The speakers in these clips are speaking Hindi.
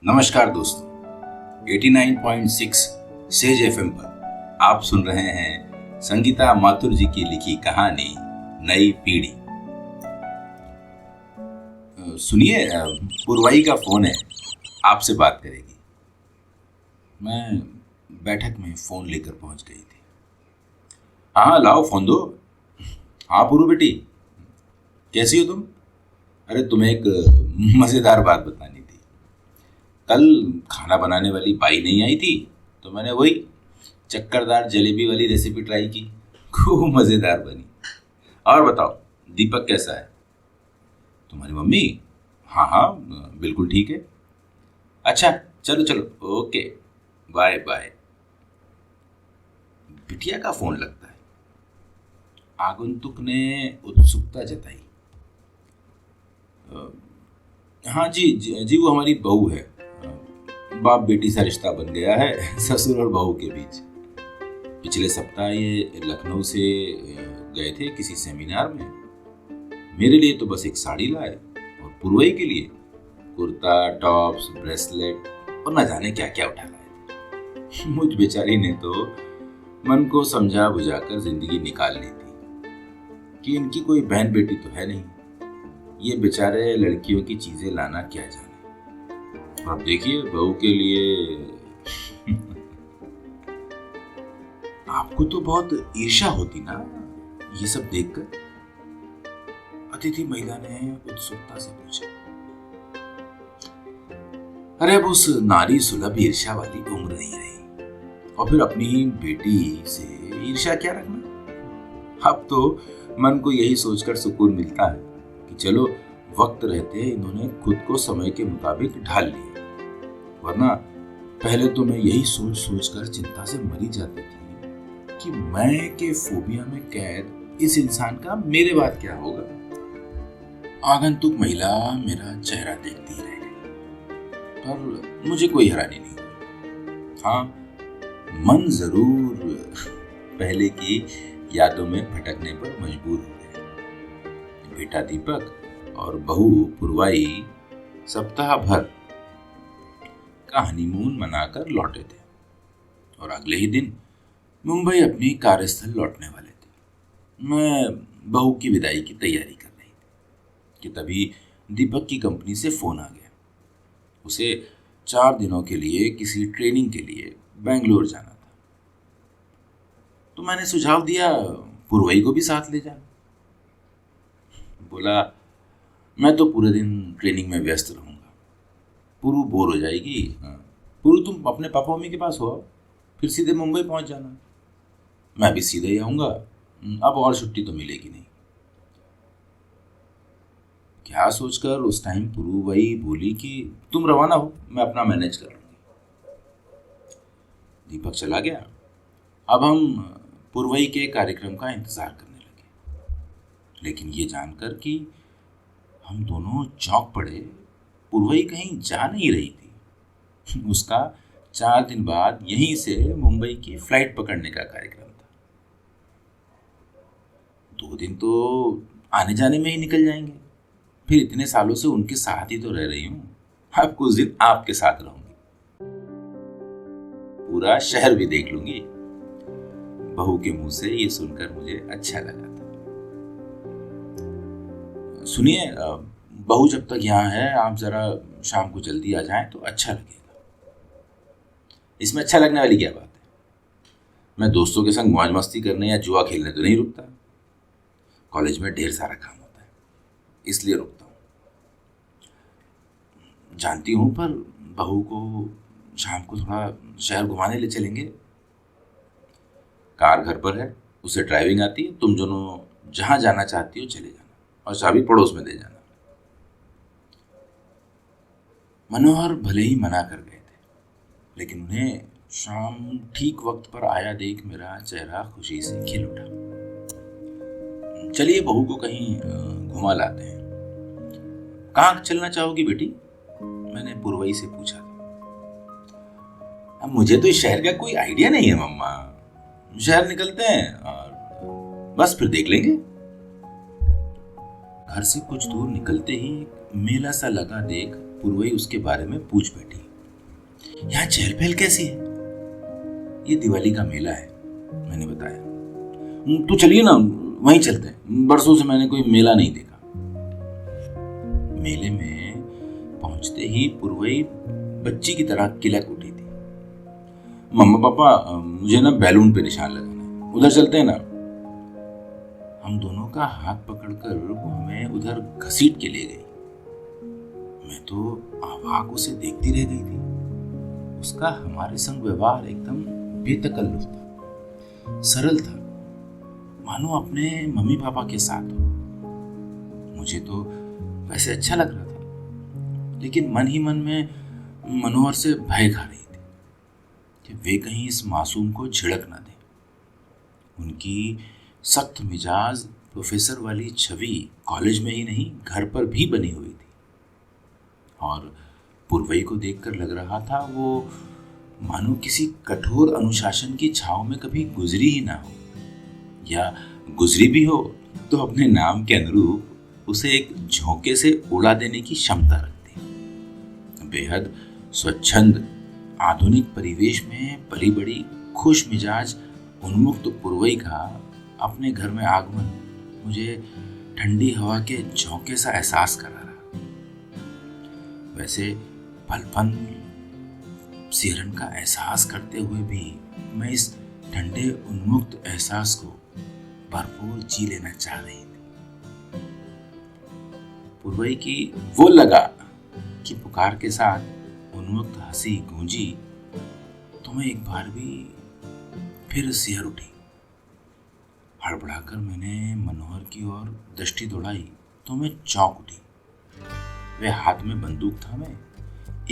नमस्कार दोस्तों, 89.6 सेज एफएम पर आप सुन रहे हैं संगीता माथुर जी की लिखी कहानी नई पीढ़ी। सुनिए, पुरवाई का फोन है, आपसे बात करेगी। मैं बैठक में फोन लेकर पहुंच गई थी। हाँ लाओ फोन दो। हाँ पुरु बेटी, कैसी हो तुम? अरे तुम्हें एक मजेदार बात बतानी थी। कल खाना बनाने वाली बाई नहीं आई थी, तो मैंने वही चक्करदार जलेबी वाली रेसिपी ट्राई की। खूब मजेदार बनी। और बताओ, दीपक कैसा है? तुम्हारी मम्मी? हाँ हाँ, बिल्कुल ठीक है। अच्छा, चलो चलो, ओके, बाय बाय। बिटिया का फोन लगता है। आगंतुक ने उत्सुकता जताई। हाँ जी, वो हमारी बहू है। बाप बेटी सा रिश्ता बन गया है ससुर और बहू के बीच। पिछले सप्ताह ये लखनऊ से गए थे किसी सेमिनार में। मेरे लिए तो बस एक साड़ी लाए और पुरवई के लिए कुर्ता, टॉप्स, ब्रेसलेट और न जाने क्या क्या उठा लाए। मुझ बेचारी ने तो मन को समझा बुझाकर जिंदगी निकाल ली थी कि इनकी कोई बहन बेटी तो है नहीं। ये बेचारे लड़कियों की चीजें लाना क्या जाने। अब देखिए, बहू के लिए आपको तो बहुत ईर्ष्या होती ना ये सब देखकर? अतिथि महिला ने उत्सुकता से पूछा। अरे अब उस नारी सुलभ ईर्ष्या वाली उम्र नहीं रही, और फिर अपनी बेटी से ईर्ष्या क्या रखना। अब तो मन को यही सोचकर सुकून मिलता है कि चलो वक्त रहते इन्होंने खुद को समय के मुताबिक ढाल लिया, वरना पहले तो मैं यही सोच सोच कर चिंता से मरी जाती थी कि मैं के फोबिया में कैद इस इंसान का मेरे बाद क्या होगा। आगंतुक महिला मेरा चेहरा देखती रह गई, पर मुझे कोई हैरानी नहीं। हाँ, मन जरूर पहले की यादों में भटकने पर मजबूर हो गया। बेटा दीपक और बहू पुरवाई सप्ताह भर का हनीमून मनाकर लौटे थे और अगले ही दिन मुंबई अपनी कार्यस्थल लौटने वाले थे। मैं बहू की विदाई की तैयारी कर रही थी कि तभी दीपक की कंपनी से फोन आ गया। उसे 4 दिनों के लिए किसी ट्रेनिंग के लिए बेंगलोर जाना था। तो मैंने सुझाव दिया पुरवई को भी साथ ले जाना। बोला, मैं तो पूरे दिन ट्रेनिंग में व्यस्त रहूंगा, पुरु बोर हो जाएगी। पुरु तुम अपने पापा मम्मी के पास हो, फिर सीधे मुंबई पहुंच जाना। मैं भी सीधे ही आऊंगा, अब और छुट्टी तो मिलेगी नहीं। क्या सोचकर उस टाइम पुरु वही बोली कि तुम रवाना हो, मैं अपना मैनेज कर लूंगी। दीपक चला गया। अब हम पुरवई के कार्यक्रम का इंतजार करने लगे, लेकिन ये जानकर कि हम दोनों चौंक पड़े, पुरवई कहीं जा नहीं रही थी। उसका 4 दिन बाद यहीं से मुंबई की फ्लाइट पकड़ने का कार्यक्रम था। 2 दिन तो आने जाने में ही निकल जाएंगे, फिर इतने सालों से उनके साथ ही तो रह रही हूँ, अब कुछ दिन आपके साथ रहूंगी, पूरा शहर भी देख लूंगी। बहू के मुंह से ये सुनकर मुझे अच्छा लगा था। सुनिए, बहू जब तक यहाँ है, आप जरा शाम को जल्दी आ जाएं तो अच्छा लगेगा। इसमें अच्छा लगने वाली क्या बात है? मैं दोस्तों के संग मौज मस्ती करने या जुआ खेलने तो नहीं रुकता। कॉलेज में ढेर सारा काम होता है, इसलिए रुकता हूँ। जानती हूँ, पर बहू को शाम को थोड़ा शहर घुमाने ले चलेंगे। कार घर पर है, उसे ड्राइविंग आती है। तुम दोनों जहाँ जाना चाहती हो चले जाना, और चाबी पड़ोस में दे जाना। मनोहर भले ही मना कर गए थे, लेकिन उन्हें शाम ठीक वक्त पर आया देख मेरा चेहरा खुशी से खिल उठा। चलिए बहू को कहीं घुमा लाते हैं। कहाँ चलना चाहोगी बेटी? मैंने पुरवई से पूछा। अब मुझे तो इस शहर का कोई आइडिया नहीं है मम्मा। शहर निकलते हैं और बस फिर देख लेंगे। घर से कुछ दूर निकलते ही मेला सा लगा देख पुरवई उसके बारे में पूछ बैठी। यहाँ चहल पहल कैसी है? ये दिवाली का मेला है, मैंने बताया। तो चलिए ना, वहीं चलते हैं, बरसों से मैंने कोई मेला नहीं देखा। मेले में पहुंचते ही पूर्वई बच्ची की तरह किलक उठी थी। मम्मा पापा, मुझे ना बैलून पे निशान लगाना है, उधर चलते हैं ना। हम दोनों का हाथ पकड़कर वो हमें उधर घसीट के ले गई। मैं तो अवाक उसे देखती रह गई थी। उसका हमारे संग व्यवहार एकदम बेतकल्लुफ था, सरल था, मानो अपने मम्मी पापा के साथ हो। मुझे तो वैसे अच्छा लग रहा था, लेकिन मन ही मन में मनोहर से भय खा रही थी कि वे कहीं इस मासूम को झिड़क ना दें। उनकी सख्त मिजाज प्रोफेसर वाली छवि कॉलेज में ही नहीं, घर पर भी बनी हुई थी। और पूर्वई को देखकर लग रहा था वो मानो किसी कठोर अनुशासन की छाव में कभी गुजरी ही ना हो, या गुजरी भी हो तो अपने नाम के अनुरूप उसे एक झोंके से उड़ा देने की क्षमता रखती। बेहद स्वच्छंद आधुनिक परिवेश में पली बड़ी खुश मिजाज उन्मुक्त पूर्वई का अपने घर में आगमन मुझे ठंडी हवा के झोंके सा एहसास करा रहा। वैसे पलपन सिहरन का एहसास करते हुए भी मैं इस ठंडे उन्मुक्त एहसास को भरपूर जी लेना चाह रही थी। पूर्वई की वो लगा कि पुकार के साथ उन्मुक्त हंसी गूंजी तो मैं एक बार भी फिर सिहर उठी। हड़बड़ाकर मैंने मनोहर की ओर दृष्टि दौड़ाई तो मैं चौंक उठी। वे हाथ में बंदूक थामे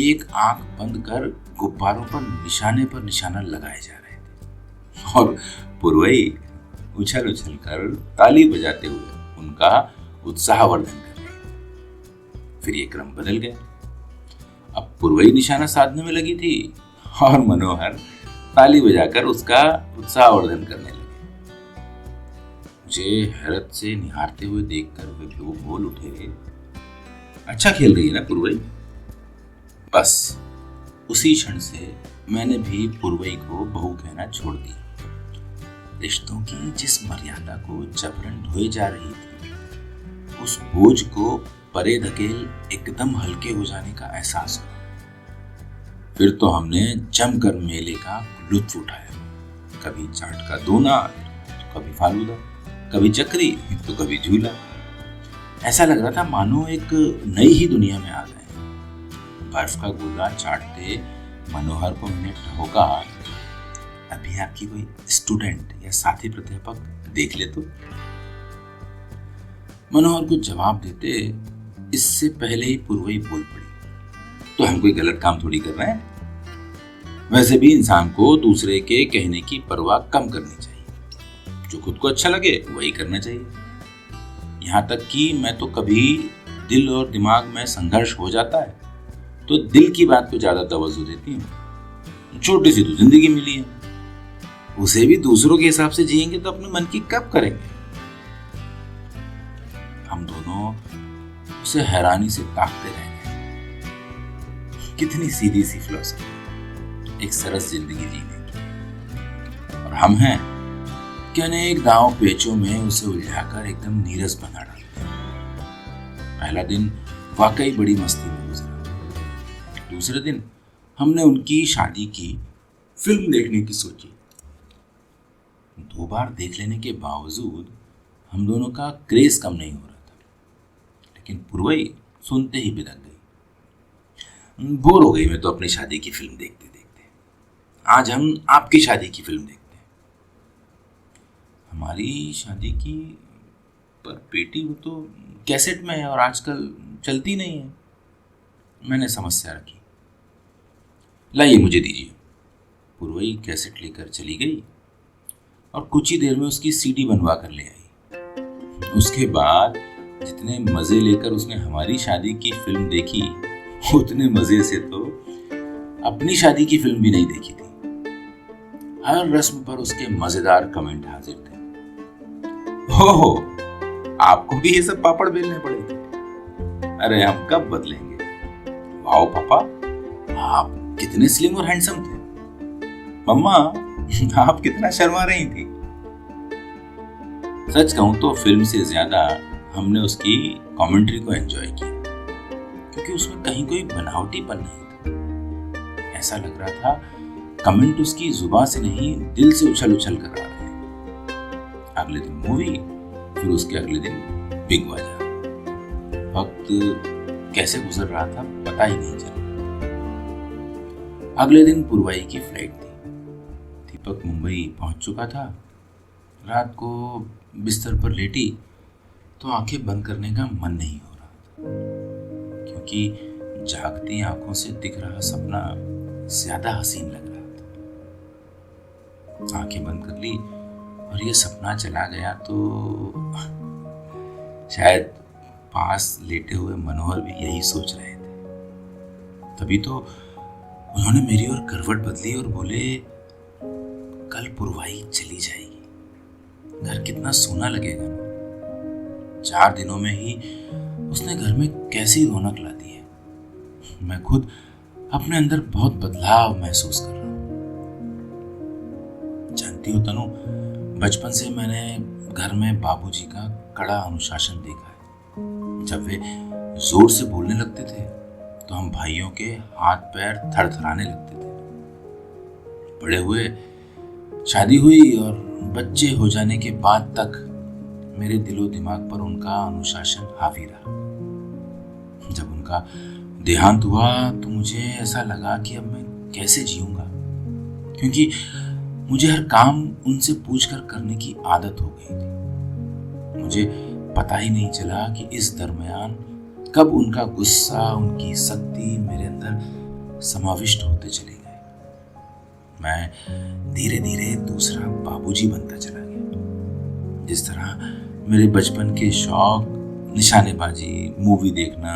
एक आंख बंद कर गुब्बारों पर निशाना लगाए जा रहे थे, और पूर्वई उछल उछल कर ताली बजाते हुए उनका उत्साहवर्धन कर रही थी। फिर ये क्रम बदल गया। अब पूर्वई निशाना साधने में लगी थी और मनोहर ताली बजाकर उसका उत्साहवर्धन करने लगे। मुझे हैरत से निहारते हुए देखकर वे वो बोल उठे, अच्छा खेल रही है ना पूर्वई। बस उसी क्षण से मैंने भी पूर्वई को बहू कहना छोड़ दिया। रिश्तों की जिस मर्यादा को जबरन ढोए जा रही थी, उस बोझ को परे धकेल एकदम हल्के हो जाने का एहसास हुआ। फिर तो हमने जमकर मेले का लुत्फ उठाया। कभी चाट का दोना, तो कभी फालूदा, कभी चक्री तो कभी झूला। ऐसा लग रहा था मानो एक नई ही दुनिया में आ गए। बर्फ का गोला चाटते मनोहर को मैंने ठोका, अभी आपकी कोई स्टूडेंट या साथी प्राध्यापक देख ले तो। मनोहर को जवाब देते इससे पहले ही पूर्वई बोल पड़ी, तो हम कोई गलत काम थोड़ी कर रहे हैं। वैसे भी इंसान को दूसरे के कहने की परवाह कम करनी चाहिए, जो खुद को अच्छा लगे वही करना चाहिए। यहाँ तक कि मैं तो कभी दिल और दिमाग में संघर्ष हो जाता है तो दिल की बात को ज्यादा तवज्जो देती हूँ। छोटी सी तो जिंदगी मिली है, उसे भी दूसरों के हिसाब से जिएंगे तो अपने मन की कब करेंगे। हम दोनों उसे हैरानी से ताकते रह गए। कितनी सीधी सी फिलॉसफी, एक सरस जिंदगी जीने की। और हम हैं कि अनेक दांव पेचों में उसे उलझाकर एकदम नीरस बना डालते। पहला दिन वाकई बड़ी मस्ती में गुजरा। दूसरे दिन हमने उनकी शादी की फिल्म देखने की सोची। 2 बार देख लेने के बावजूद हम दोनों का क्रेज कम नहीं हो रहा था, लेकिन पूर्वई सुनते ही बिदक गई। बोर हो गई मैं तो अपनी शादी की फिल्म देखते देखते। आज हम आपकी शादी की फिल्म देखते हैं। हमारी शादी की पर पेटी वो तो कैसेट में है और आजकल चलती नहीं है। मैंने समस्या रखी। लाइए मुझे दीजिए। पूर्वई कैसेट लेकर चली गई और कुछ ही देर में उसकी सीडी बनवा कर ले आई। उसके बाद जितने मजे लेकर उसने हमारी शादी की फिल्म देखी, उतने मजे से तो अपनी शादी की फिल्म भी नहीं देखी थी। हर रस्म पर उसके मजेदार कमेंट हाजिर थे। हो, आपको भी ये सब पापड़ बेलने पड़े थे? अरे हम कब बदलेंगे? वाओ पापा, आप कितने स्लिम और हैंडसम थे। मम्मा, आप कितना शर्मा रही थी। सच कहूं तो फिल्म से ज्यादा हमने उसकी कमेंट्री को एंजॉय किया, क्योंकि उसमें कहीं कोई बनावटीपन नहीं था। ऐसा लग रहा था कमेंट उसकी जुबान से नहीं, दिल से उछल उछल कर आ रहे हैं। अगले दिन मूवी, फिर उसके अगले दिन बिग बाजार। वक्त कैसे गुजर रहा था पता ही नहीं चला। अगले दिन पुरवाई की फ्लाइट थी। दीपक मुंबई पहुंच चुका था। रात को बिस्तर पर लेटी तो आंखें बंद करने का मन नहीं हो रहा था, क्योंकि जागती आंखों से दिख रहा सपना ज्यादा हसीन लग रहा था। आंखें बंद कर ली और ये सपना चला गया तो शायद पास लेटे हुए मनोहर भी यही सोच रहे थे। तभी तो उन्होंने मेरी ओर करवट बदली और बोले, कल पुरवाई चली जाएगी, घर कितना सोना लगेगा ना। 4 दिनों में ही उसने घर में कैसी रौनक ला दी है। मैं खुद अपने अंदर बहुत बदलाव महसूस कर रहा हूं। जानती हो तनु, बचपन से मैंने घर में बाबूजी का कड़ा अनुशासन देखा है। जब वे जोर से बोलने लगते थे तो हम भाइयों के हाथ पैर थरथराने लगते थे। बड़े हुए, शादी हुई और बच्चे हो जाने के बाद तक मेरे दिलो दिमाग पर उनका अनुशासन हावी रहा। जब उनका देहांत हुआ तो मुझे ऐसा लगा कि अब मैं कैसे जीऊंगा, क्योंकि मुझे हर काम उनसे पूछकर करने की आदत हो गई थी। मुझे पता ही नहीं चला कि इस दरमियान कब उनका गुस्सा, उनकी सख्ती मेरे अंदर समाविष्ट होते चले गए। मैं धीरे धीरे दूसरा बाबूजी बनता चला गया। जिस तरह मेरे बचपन के शौक, निशानेबाजी, मूवी देखना,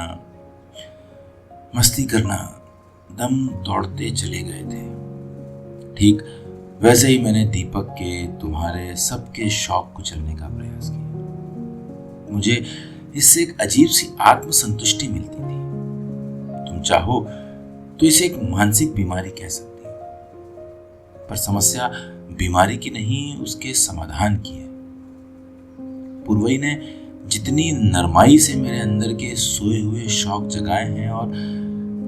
मस्ती करना दम तोड़ते चले गए थे, ठीक वैसे ही मैंने दीपक के, तुम्हारे सबके शौक कुचलने का प्रयास किया। मुझे इससे एक अजीब सी आत्मसंतुष्टि मिलती थी। तुम चाहो तो इसे एक मानसिक बीमारी कह सकती हो, पर समस्या बीमारी की नहीं, उसके समाधान की है। पुरवई ने जितनी नरमाई से मेरे अंदर के सोए हुए शौक जगाए हैं और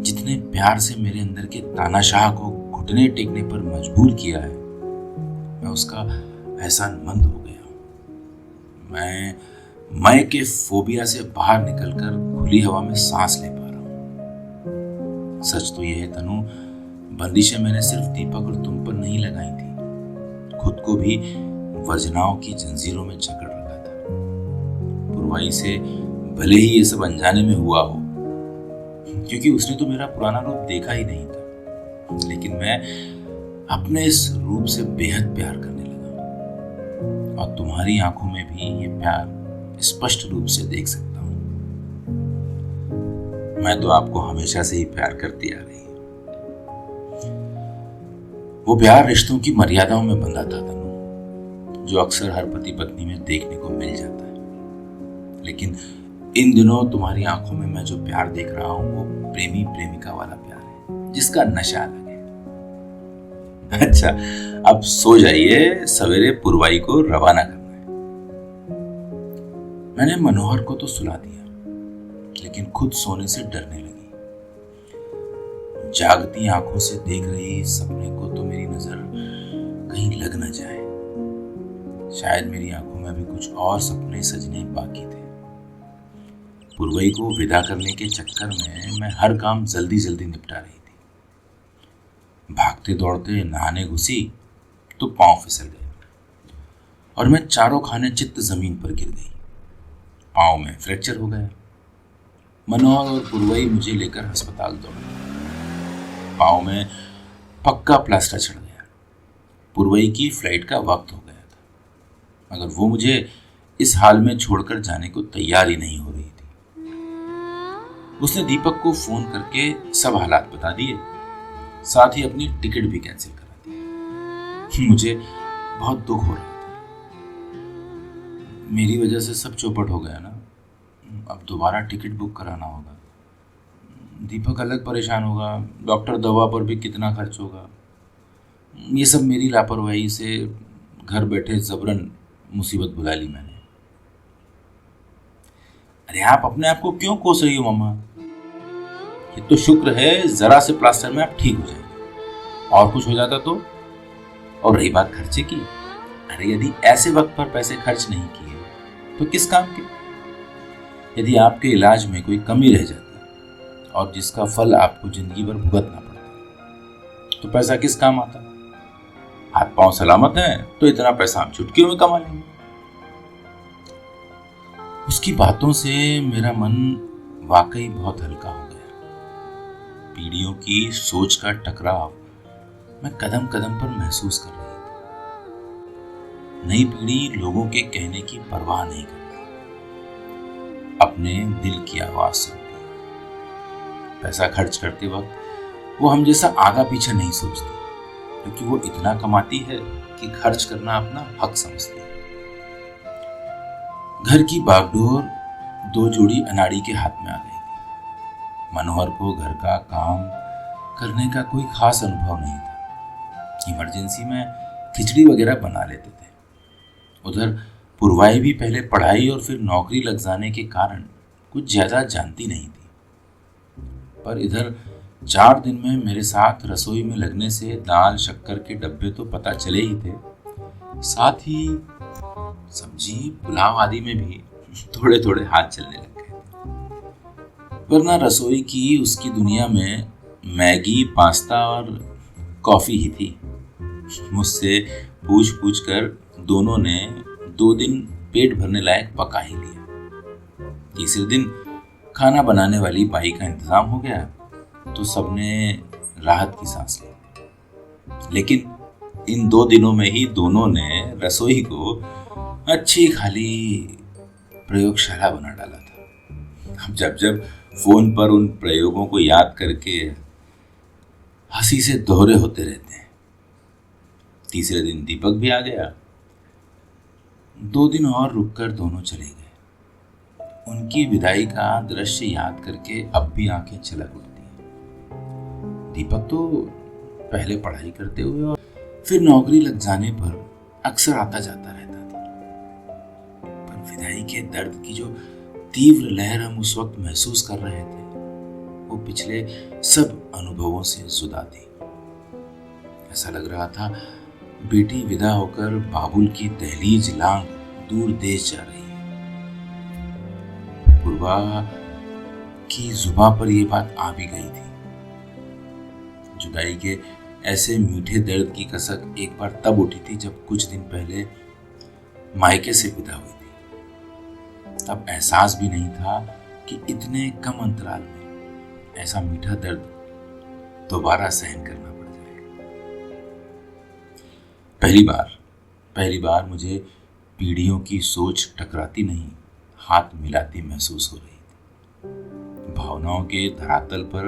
जितने प्यार से मेरे अंदर के तानाशाह को घुटने टेकने पर मजबूर किया है, मैं उसका एहसानमंद हो गया हूं। मैं के फोबिया से बाहर निकलकर खुली हवा में सांस ले पा रहा हूं। सच तो यह है तनु, बंदिशें मैंने सिर्फ दीपक और तुम पर नहीं लगाई थी, खुद को भी वजनाओं की जंजीरों में जकड़ रखा था। पुरवाई से भले ही ये सब अनजाने में हुआ हो, क्योंकि उसने तो मेरा पुराना रूप देखा ही नहीं था, लेकिन मैं अपने इस रूप से बेहद प्यार करने लगा और तुम्हारी आंखों में भी ये प्यार स्पष्ट रूप से देख सकता हूं। मैं तो आपको हमेशा से ही प्यार करती आ रही हूं। वो प्यार रिश्तों की मर्यादाओं में बंधा था तनु, जो अक्सर हर पति पत्नी में देखने को मिल जाता है। लेकिन इन दिनों तुम्हारी आंखों में मैं जो प्यार देख रहा हूं वो प्रेमी प्रेमिका वाला प्यार है, जिसका नशा अलग है। अच्छा, अब सो जाइए, सवेरे पुरवाई को रवाना करना है। मैंने मनोहर को तो सुला दिया, लेकिन खुद सोने से डरने लगी। जागती आंखों से देख रही सपने को तो मेरी नजर कहीं लग न जाए। शायद मेरी आंखों में अभी कुछ और सपने सजने बाकी थे। पुरवई को विदा करने के चक्कर में मैं हर काम जल्दी जल्दी निपटा रही थी। भागते दौड़ते नहाने घुसी तो पांव फिसल गए और मैं चारों खाने चित्त जमीन पर गिर गई। पांव में फ्रैक्चर हो गया। मनोहर और पुरवई मुझे लेकर अस्पताल दौड़े। पांव में पक्का प्लास्टर चढ़ गया। पुरवई की फ्लाइट का वक्त हो गया था, मगर वो मुझे इस हाल में छोड़कर जाने को तैयार ही नहीं हो रही थी। उसने दीपक को फोन करके सब हालात बता दिए, साथ ही अपनी टिकट भी कैंसिल करा दी। मुझे बहुत दुख हो रहा था। मेरी वजह से सब चौपट हो गया ना। अब दोबारा टिकट बुक कराना होगा। दीपक अलग परेशान होगा, डॉक्टर दवा पर भी कितना खर्च होगा। ये सब मेरी लापरवाही से घर बैठे जबरन मुसीबत बुला ली मैंने। अरे आप अपने आप को क्यों कोस रही हो मम्मा? ये तो शुक्र है जरा से प्लास्टर में आप ठीक हो जाएंगे, और कुछ हो जाता तो। और रही बात खर्चे की, अरे यदि ऐसे वक्त पर पैसे खर्च नहीं किए तो किस काम के? यदि आपके इलाज में कोई कमी रह जाती और जिसका फल आपको जिंदगी भर भुगतना पड़ता तो पैसा किस काम आता? हाथ पांव सलामत हैं तो इतना पैसा हम चुटकियों में कमा लेंगे। उसकी बातों से मेरा मन वाकई बहुत हल्का हो गया। पीढ़ियों की सोच का टकराव मैं कदम कदम पर महसूस कर रही थी। नई पीढ़ी लोगों के कहने की परवाह नहीं करती, अपने दिल की आवाज सुनती है। पैसा खर्च करते वक्त वो हम जैसा आगा पीछा नहीं सोचती, क्योंकि वो इतना कमाती है कि खर्च करना अपना हक समझती है। घर की बागडोर 2 जोड़ी अनाड़ी के हाथ में आ गई थी। मनोहर को घर का काम करने का कोई खास अनुभव नहीं था। इमरजेंसी में खिचड़ी वगैरह बना लेते थे। उधर पूर्वाई भी पहले पढ़ाई और फिर नौकरी लग जाने के कारण कुछ ज्यादा जानती नहीं थी, पर इधर 4 दिन में मेरे साथ रसोई में लगने से दाल शक्कर के डब्बे तो पता चले ही थे, साथ ही सब्जी पुलाव आदि में भी थोड़े थोड़े हाथ चलने लग गए। वरना रसोई की उसकी दुनिया में मैगी, पास्ता और कॉफी ही थी। मुझसे पूछ पूछ कर दोनों ने 2 दिन पेट भरने लायक पका ही लिया। तीसरे दिन खाना बनाने वाली बाई का इंतजाम हो गया तो सबने राहत की सांस ली। लेकिन इन 2 दिनों में ही दोनों ने रसोई को अच्छी खाली प्रयोगशाला बना डाला था। अब जब जब फोन पर उन प्रयोगों को याद करके हंसी से दोहरे होते रहते हैं। तीसरे दिन दीपक भी आ गया। 2 दिन और रुककर दोनों चले गए। उनकी विदाई का दृश्य याद करके अब भी आंखें छलक उठती हैं। दीपक तो पहले पढ़ाई करते हुए और फिर नौकरी लग जाने पर अक्सर आता जाता रहता था, पर विदाई के दर्द की जो तीव्र लहर हम उस वक्त महसूस कर रहे थे वो पिछले सब अनुभवों से जुदा थी। ऐसा लग रहा था बेटी विदा होकर बाबुल की दहलीज लांग दूर देश जा रही है। पूर्वा की जुबां पर यह बात आ भी गई थी। जुदाई के ऐसे मीठे दर्द की कसक एक बार तब उठी थी जब कुछ दिन पहले मायके से विदा हुई थी। तब एहसास भी नहीं था कि इतने कम अंतराल में ऐसा मीठा दर्द दोबारा सहन करना पड़ जाएगा। पहली बार मुझे पीढ़ियों की सोच टकराती नहीं, हाथ मिलाती महसूस हो रही थी। भावनाओं के धरातल पर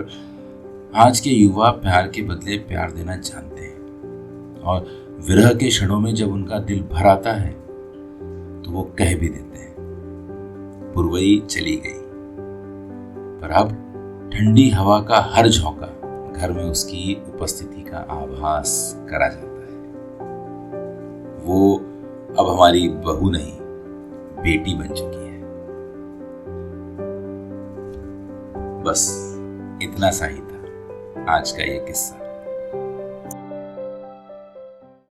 आज के युवा प्यार के बदले प्यार देना जानते हैं, और विरह के क्षणों में जब उनका दिल भर आता है तो वो कह भी देते हैं। पुरवई चली गई, पर अब ठंडी हवा का हर झोंका घर में उसकी उपस्थिति का आभास करा जाता है। वो अब हमारी बहू नहीं, बेटी बन चुकी है। बस इतना सा ही था आज का ये किस्सा।